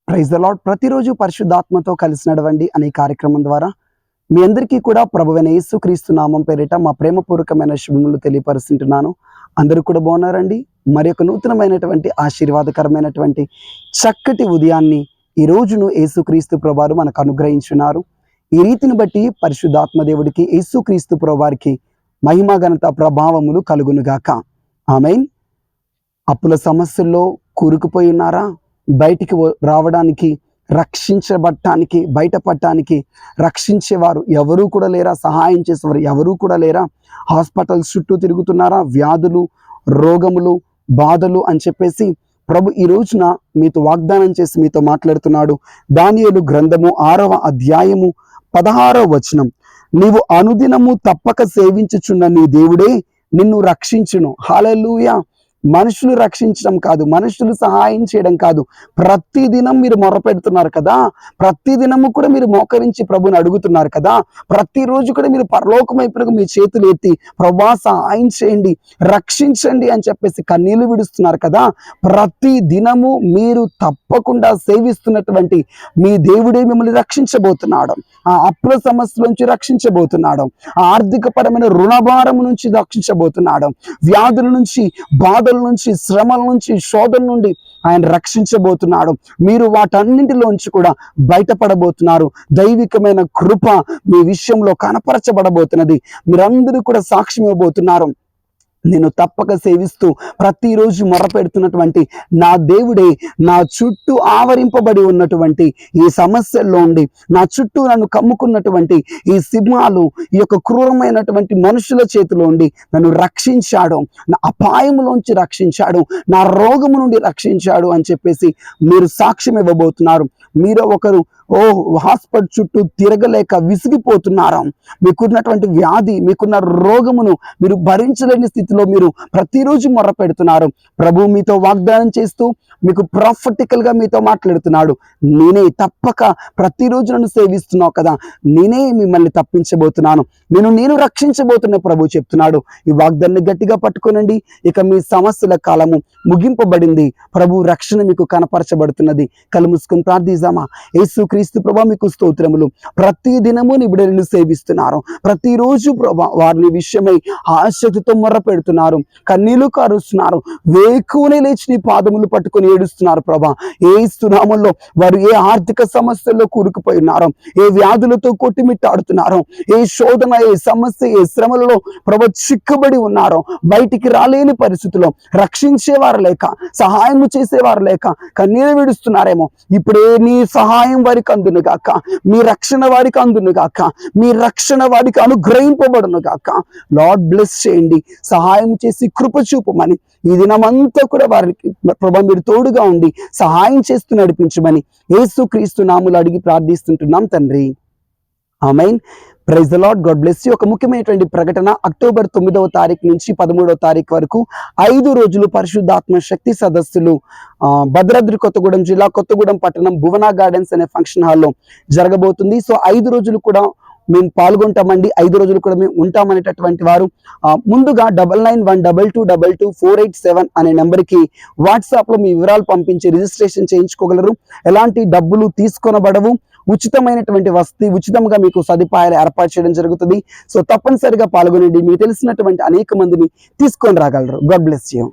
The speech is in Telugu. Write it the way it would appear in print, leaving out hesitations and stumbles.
Praise the lord. ప్రతిరోజు పరిశుద్ధాత్మతో కలిసి నడవండి అనే కార్యక్రమం ద్వారా మీ అందరికీ కూడా ప్రభువైన యేసుక్రీస్తు నామం పేరిట మా ప్రేమపూర్వకమైన శుభములు తెలియపరుస్తుంటున్నాను. అందరూ కూడా బాగున్నారండి. మరి ఒక నూతనమైనటువంటి ఆశీర్వాదకరమైనటువంటి చక్కటి ఉదయాన్ని ఈ రోజును యేసుక్రీస్తు ప్రభువారు మనకు అనుగ్రహించున్నారు. ఈ రీతిని బట్టి పరిశుద్ధాత్మ దేవుడికి యేసుక్రీస్తు ప్రభువారికి మహిమ ఘనత ప్రభావములు కలుగునుగాక. ఆమేన్. అప్పుల సమస్యల్లో కూరుకుపోయి ఉన్నారా? బయటికి రావడానికి, రక్షించబడటానికి, బయటపడటానికి రక్షించేవారు ఎవరూ కూడా లేరా? సహాయం చేసేవారు ఎవరూ కూడా లేరా? హాస్పిటల్స్ చుట్టూ తిరుగుతున్నారా? వ్యాధులు, రోగములు, బాధలు అని చెప్పేసి ప్రభు ఈ రోజున మీతో వాగ్దానం చేసి మీతో మాట్లాడుతున్నాడు. దానియేలు గ్రంథము 6వ అధ్యాయము 16వ వచనం, నీవు అనుదినము తప్పక సేవించుచున్న నీ దేవుడే నిన్ను రక్షించును. హల్లెలూయా. మనుషులు రక్షించడం కాదు, మనుషులు సహాయం చేయడం కాదు, ప్రతి దినం మీరు మొరపెడుతున్నారు కదా, ప్రతి దినము కూడా మీరు మోకరించి ప్రభుని అడుగుతున్నారు కదా, ప్రతిరోజు కూడా మీరు పరలోకం వైపునకు మీ చేతులు ఎత్తి ప్రభా సహాయం చేయండి, రక్షించండి అని చెప్పేసి కన్నీళ్లు విడుస్తున్నారు కదా. ప్రతి దినము మీరు తప్పకుండా సేవిస్తున్నటువంటి మీ దేవుడే మిమ్మల్ని రక్షించబోతున్నాడు. ఆ అప్పుల సమస్య నుంచి రక్షించబోతున్నాడు. ఆ ఆర్థిక పరమైన రుణభారం నుంచి రక్షించబోతున్నాడు. వ్యాధుల నుంచి, బాధల నుంచి, శ్రమల నుంచి, శోధన నుండి ఆయన రక్షించబోతున్నాడు. మీరు వాటన్నింటిలోంచి కూడా బయటపడబోతున్నారు. దైవికమైన కృప మీ విషయంలో కనపరచబడబోతున్నది. మీరందరూ కూడా సాక్ష్యం ఇవ్వబోతున్నారు. నేను తప్పక సేవిస్తూ ప్రతిరోజు మొరపెడుతున్నటువంటి నా దేవుడే నా చుట్టూ ఆవరింపబడి ఉన్నటువంటి ఈ సమస్యల్లో ఉండి, నా చుట్టూ నన్ను కమ్ముకున్నటువంటి ఈ సింహాలు, ఈ యొక్క క్రూరమైనటువంటి మనుషుల చేతిలో ఉండి నన్ను రక్షించాడు, నా అపాయములోంచి రక్షించాడు, నా రోగము నుండి రక్షించాడు అని చెప్పేసి మీరు సాక్ష్యం ఇవ్వబోతున్నారు. మీరు ఒకరు హాస్పిటల్ చుట్టూ తిరగలేక విసిగిపోతున్నారా? మీకున్నటువంటి వ్యాధి, మీకున్న రోగమును మీరు భరించలేని స్థితిలో మీరు ప్రతిరోజు మొర్ర పెడుతున్నారు. ప్రభు మీతో వాగ్దానం చేస్తూ మీకు ప్రాఫిటికల్ గా మీతో మాట్లాడుతున్నాడు. నేనే తప్పక ప్రతిరోజు నన్ను సేవిస్తున్నావు కదా, నేనే మిమ్మల్ని తప్పించబోతున్నాను, నేను రక్షించబోతున్న ప్రభు చెప్తున్నాడు. ఈ వాగ్దాన్ని గట్టిగా పట్టుకోనండి. ఇక మీ సమస్యల కాలము ముగింపబడింది. ప్రభు రక్షణ మీకు కనపరచబడుతున్నది. కళ్ళు మూసుకొని ప్రార్థిద్దామా? యేసుక్రీస్తు ప్రభా మీకు స్తోత్రములు. ప్రతి దినము నీ బిడ్డలను సేవిస్తున్నారు. ప్రతిరోజు ప్రభా వారిని విషయమై ఆసక్తితో మొర్ర పెడుతున్నారు, కన్నీళ్లు కారుస్తున్నారు, వేకువనే లేచి నీ పాదములు పట్టుకొని ఏడుస్తున్నారు. ప్రభా యేసు నామములో వారు ఏ ఆర్థిక సమస్యల్లో కూరుకుపోయి ఉన్నారో, ఏ వ్యాధులతో కొట్టిమిట్టాడుతున్నారో, ఏ శోధన, ఏ సమస్య, ఏ శ్రమలలో ప్రభా చిక్కుబడి ఉన్నారో, బయటికి రాలేని పరిస్థితుల్లో రక్షించేవారు లేక, సహాయం చేసేవారు లేక కన్నీరు విడుస్తున్నారేమో. ఇప్పుడే నీ సహాయం వారికి అందును గాక, మీ రక్షణ వారికి అందును గాక, మీ రక్షణ వారికి అనుగ్రహింపబడును గాక. లార్డ్ బ్లెస్ చేయండి, సహాయం చేసి కృప చూపమని ఈ దినమంతా కూడా వారికి ప్రభా మీరు తోడుగా ఉండి సహాయం చేస్తూ నడిపించమని యేసుక్రీస్తు నామములో అడిగి ప్రార్థిస్తుంటున్నాం తండ్రి. Amen. Praise the lord. God bless you. ఒక ముఖ్యమైనటువంటి ప్రకటన, అక్టోబర్ 9వ తారీఖు నుంచి 13వ తారీఖు వరకు 5 రోజులు పరిశుద్ధాత్మ శక్తి సదస్సులు భద్రాద్రి కొత్తగూడెం జిల్లా, కొత్తగూడెం పట్టణం, భువన గార్డెన్స్ అనే ఫంక్షన్ హాల్లో జరగబోతుంది. సో 5 రోజులు కూడా మేము పాల్గొంటామండి. 5 రోజులు కూడా మేము ఉంటామనేటటువంటి వారు ముందుగా 9912222487 అనే నెంబర్కి వాట్సాప్లో మీ వివరాలు పంపించి రిజిస్ట్రేషన్ చేయించుకోగలరు. ఎలాంటి డబ్బులు తీసుకొనబడవు. ఉచితమైనటువంటి వసతి, ఉచితంగా మీకు సదుపాయాలు ఏర్పాటు చేయడం జరుగుతుంది. సో తప్పనిసరిగా పాల్గొనండి. మీకు తెలిసినటువంటి అనేక మందిని తీసుకొని రాగలరు. God bless you.